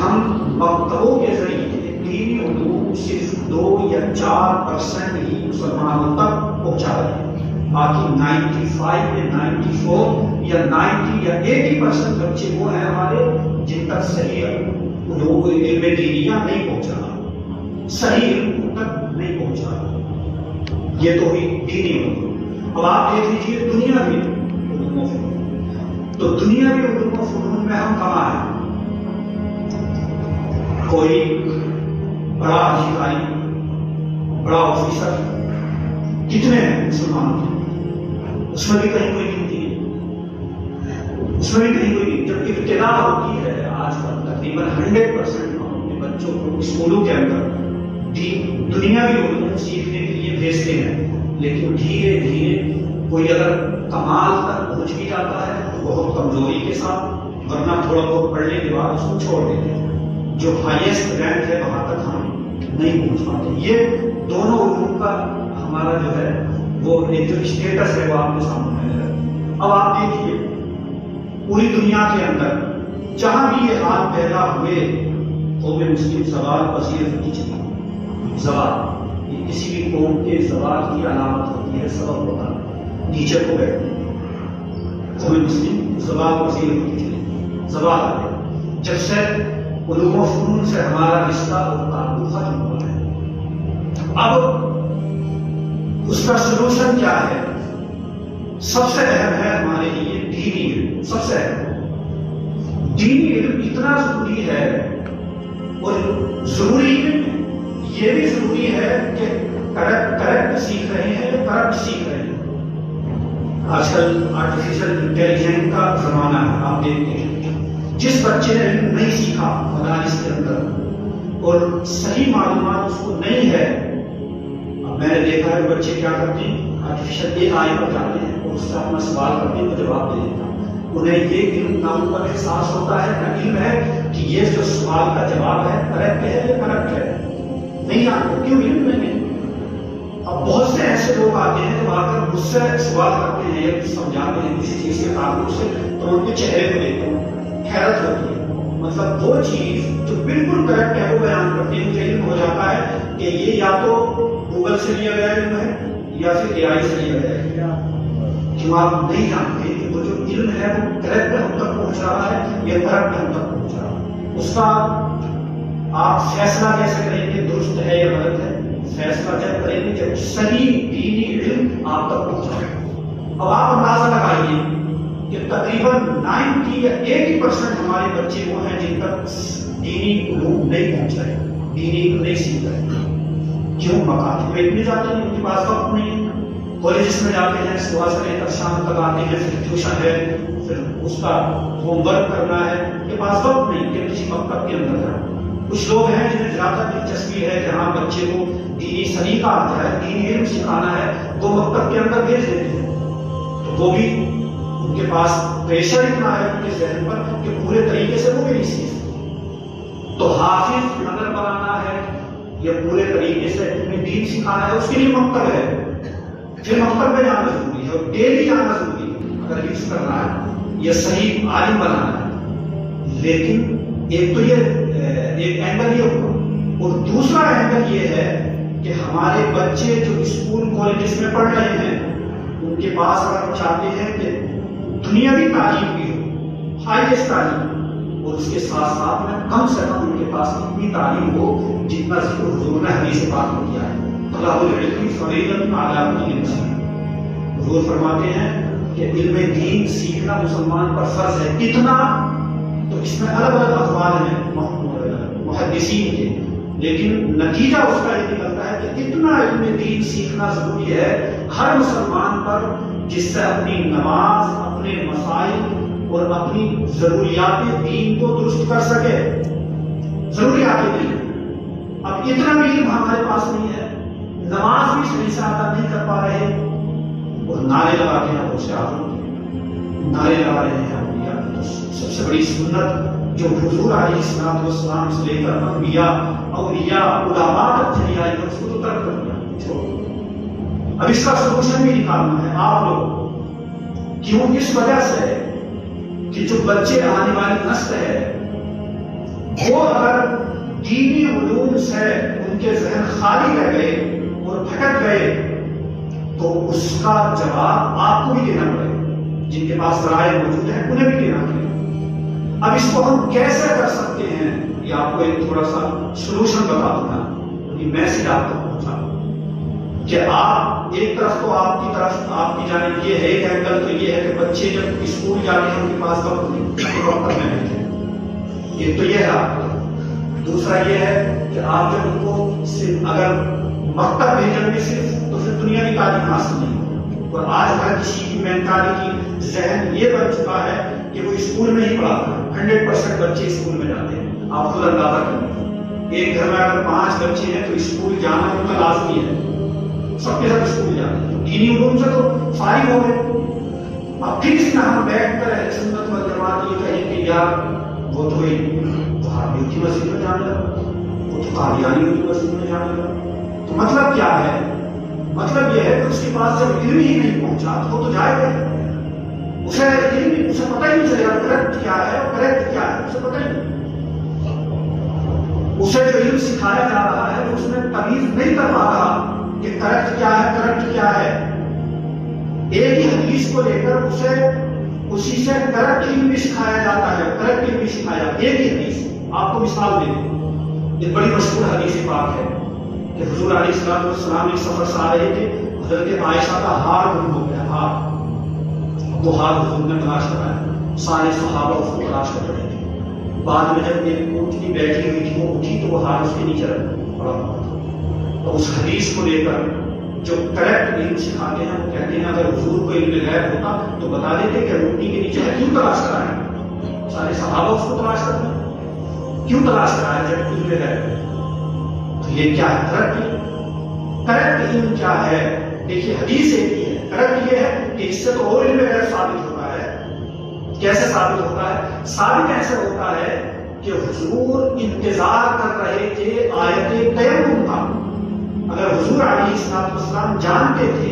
ہم مکتبوں کے ذریعے دینی علوم صرف 2 یا 4% ہی مسلمانوں تک پہنچا رہے ہیں، باقی 95 یا 94 یا 90 یا 80% بچے وہ ہیں ہمارے جن تک صحیح علوم علم دینیہ نہیں پہنچا، صحیح علم تک نہیں پہنچا۔ یہ تو ہوئی دینی علوم۔ اب آپ دیکھ لیجیے دنیاوی علوم و فنون، تو دنیاوی علوم و فنون میں ہم کہاں ہیں؟ کوئی بڑا ادھیکاری، بڑا آفیسر کتنے ہیں مسلمانوں کے؟ اس میں بھی کہیں کوئی گنتی ہے، اس میں بھی کہیں کوئی گنتی، جب ابتدا ہوتی ہے آج کل تقریباً 100% ہم اپنے بچوں کو اسکولوں کے اندر دنیاوی علوم سیکھنے کے لیے بھیجتے ہیں، لیکن دھیرے دھیرے کوئی اگر کمال تک پہنچ بھی جاتا ہے تو بہت کمزوری کے ساتھ، ورنہ تھوڑا بہت پڑھنے کے بعد اس کو چھوڑ دیتے ہیں۔ جو ہائیسٹ رینک ہے وہاں تک ہم نہیں پہنچ پاتے۔ یہ دونوں علوم کا ہمارا جو ہے وہ ایک جو اسٹیٹس ہے وہ آپ کے سامنے ہے۔ اب آپ دیکھیے پوری دنیا کے اندر جہاں بھی یہ حال پیدا ہوئے، قوم مسلم زوال پذیر ہوتی چلی۔ زوال یہ کسی بھی قوم کے زوال کی علامت ہوتی ہے، سبب ہوتا ہے، نیچے کو بیٹھتے ہیں۔ قوم مسلم زوال پذیر ہوتی چلی، زوال آ گیا جب سے علوم و فنون سے ہمارا رشتہ اور تعلق ختم ہوا ہے۔ اب اس کا سلوشن کیا ہے؟ سب سے اہم ہے ہمارے لیے دینی علم، سب سے اہم دینی علم اتنا ضروری ہے، اور ضروری یہ بھی ضروری ہے کہ کریکٹ سیکھ رہے ہیں، کرپٹ سیکھ رہے ہیں۔ آج کل آرٹیفیشل انٹیلیجنس کا زمانہ ہے، آپ دیکھتے ہیں جس بچے نے علم نہیں سیکھا مدارس کے اندر اور صحیح معلومات اس کو نہیں ہے، اب میں نے دیکھا ہے بچے کیا کرتے ہیں، آرٹیفیشل AI پر جاتے ہیں اور اس سے اپنا سوال کرتے ہیں، وہ جواب دے دیتا ہے۔ انہیں یہ علم نہ ان پر احساس ہوتا ہے، نہ علم ہے کہ یہ جو سوال کا جواب ہے کریکٹ ہے یا کرپٹ ہے، نہیں جانتے، کیوں علم نہیں ہے۔ اب بہت سے ایسے لوگ آتے ہیں جو آ کر مجھ سے سوال کرتے ہیں یا کچھ سمجھاتے ہیں کسی چیز کے تعلق سے، تو ان کے چہرے کو دیکھتا ہوں حیرت ہوتی ہے، مطلب وہ چیز جو بالکل کریکٹ ہے وہ بیان کرتے ہیں، مجھے علم ہو جاتا ہے کہ یہ یا تو گوگل سے لیا گیا علم ہے یا پھر AI سے لیا گیا ہے۔ کیوں آپ نہیں جانتے کہ وہ جو علم ہے وہ کریکٹ ہم تک پہنچ رہا ہے یا کرپٹ ہم تک پہنچ رہا ہے؟ اس کا آپ فیصلہ کیسے کریں گے درست ہے یا غلط ہے؟ فیصلہ جب کریں گے جب صحیح دینی علم آپ تک پہنچائے۔ اب آپ اندازہ لگائیے کہ تقریباً 90 یا 80% ہمارے بچے وہ ہیں جن تک دینی علوم نہیں پہنچ رہے، دینی علم نہیں سیکھ رہے۔ کیوں؟ مکاتب میں اتنے جاتے ہیں، ان کے پاس وقت نہیں ہے، کالجز میں جاتے ہیں، صبح سے لے کر شام تک آتے ہیں، پھر ٹیوشن ہے، پھر اس کا ہوم ورک کرنا ہے، ان کے پاس وقت نہیں کہ کسی مکتب کے اندر ہے۔ کچھ لوگ ہیں جنہیں زیادہ دلچسپی ہے جہاں بچے کو دینی سلیقہ آتا ہے، دینی علم سکھانا ہے، وہ مکتب کے اندر بھیج دیتے ہیں، تو وہ بھی ان کے پاس پریشر اتنا ہے ان کے ذہن پر کہ پورے طریقے سے وہ بھی نہیں سیکھ سکتے۔ تو حافظ اگر بنانا ہے یا پورے طریقے سے انہیں دین سکھانا ہے، اس کے لیے مکتب ہے، پھر مکتب میں جانا ضروری ہے اور ڈیلی جانا ضروری ہے اگر حفظ کرنا ہے یا صحیح عالم بنانا ہے۔ لیکن ایک تو یہ ایک اینگل یہ ہوگا، اور دوسرا اینگل یہ ہے کہ ہمارے بچے جو اسکول کالجز میں پڑھ رہے ہیں ان کے پاس اگر ہم چاہتے ہیں کہ دنیاوی تعلیم بھی ہو، ہائیسٹ تعلیم، اور اس کے ساتھ ساتھ میں کم سے کم ان کے پاس اتنی تعلیم ہو جتنا ذکر حضور نے حدیث پاک میں کیا ہے، طلب العلم فریضۃ علی کل مسلم۔ حضور فرماتے ہیں کہ علم دین سیکھنا مسلمان پر فرض ہے۔ اتنا تو اس میں الگ الگ اقوال ہیں محدثین کے، لیکن نتیجہ اس کا یہ نکلتا ہے کہ اتنا علم دین سیکھنا ضروری ہے ہر مسلمان پر، جس سے اپنی نماز، اپنے مسائل اور اپنی ضروریات دین کو درست کر سکے۔ ضروریات دین، اب اتنا بھی علم ہمارے پاس نہیں ہے، نماز بھی صحیح سے ادا نہیں کر پا رہے، اور نعرے لگاتے ہیں بہت سے آدمی، نعرے لگا رہے ہیں انبیاء کی۔ تو سب سے بڑی سنت جو حضور علیہ السلام سے لے کر انبیاء، اولیاء، علماء تک چلی آئی ہے، اس کو تو ترک کر دیا، چھوڑ۔ اب اس کا سلوشن بھی نکالنا ہے آپ لوگ، کیوں؟ اس وجہ سے کہ جو بچے آنے والی نسل ہے وہ کے ذہن خالی رہ گئے اور بھٹک گئے تو اس کا جواب آپ کو بھی دینا پڑے گا، جن کے پاس ذرائع موجود ہیں انہیں بھی دینا پڑے گا۔ اب اس کو ہم کیسے کر سکتے ہیں، یہ آپ کو ایک تھوڑا سا سولوشن بتا دوں گا، میسج آپ تک پہنچا کہ آپ ایک طرف تو آپ کی طرف آپ کی جانب یہ ہے، ایک اینگل تو یہ ہے کہ بچے جب اسکول جاتے ہیں ان کے پاس وقت میں رہتے ہیں، ایک تو یہ ہے آپ کا۔ دوسرا یہ ہے کہ آپ جب ان کو صرف اگر مکتب بھیجیں گے صرف تو پھر دنیا کی تعلیم حاصل نہیں ہوگی، اور آج ہر کسی کی مینٹالٹی ذہن یہ بن چکا ہے کہ وہ اسکول میں ہی پڑھاتا ہے، 100% بچے اسکول میں جاتے ہیں۔ آپ خود اندازہ کریں، ایک گھر میں اگر 5 بچے ہیں تو اسکول جانا ان کا لازمی ہے، سب کے سب اسکول جاتے ہیں، دینی علوم سے تو فارغ ہو گئے۔ اب پھر اس میں ہم بیٹھ کر اہل سنت والجماعت یہ کہیں کہ یار وہ تو وہابیوں کی مسجد میں جانے لگا، وہ تو قادیانیوں کی مسجد میں جانے لگا، تو مطلب کیا ہے؟ مطلب یہ ہے کہ اس کے پاس جب علم ہی نہیں پہنچا تو وہ تو جائے گا، اسے پتہ ہی نہیں چلے گا کریکٹ کیا ہے اور کریکٹ کیا ہے، اسے پتہ ہی نہیں۔ اسے جو علم سکھایا جا رہا ہے اس میں تمیز نہیں کر پا رہا کہ کریکٹ کیا ہے، کریکٹ کیا ہے۔ ایک ہی حدیث کو لے کر اسے اسی سے کریکٹ علم بھی سکھایا جاتا ہے، کریکٹ علم بھی سکھایا جاتا ہے۔ ایک ہی حدیث آپ کو مثال دے دیں، ایک بڑی مشہور حدیث پاک ہے کہ حضور علیہ السلام ایک سفر سے آ رہے تھے، حضرت عائشہ کا ہار گم ہو گیا، ہار، وہ ہار حضور نے تلاش کرایا، سارے صحابہ اس کو تلاش کر رہے تھے۔ بعد میں جب ایک اونٹنی بیٹھی ہوئی تھی وہ اٹھی تو وہ ہار اس کے نیچے پڑا ہوا تھا۔ تو اس حدیث کو لے کر جو کریکٹ علم سکھاتے ہیں وہ کہتے ہیں اگر حضور کو علم غیب ہوتا تو بتا دیتے کہ اونٹنی کے نیچے ہے، کیوں تلاش کرائیں؟ سارے صحابہ اس کو تلاش کرتے ہیں، کیوں تلاش کرائیں جب علم غیب ہے؟ تو یہ کیا ہے کریکٹ علم؟ کریکٹ علم کیا ہے؟ دیکھیے حدیث ایک ہی ہے، کریکٹ یہ ہے کہ اس سے تو اور علم غیب ثابت ہوتا ہے۔ کیسے ثابت ہوتا ہے؟ ثابت ایسے ہوتا ہے کہ حضور انتظار کر رہے تھے آیت تیمم کا۔ اگر حضور علیہ السلام جانتے تھے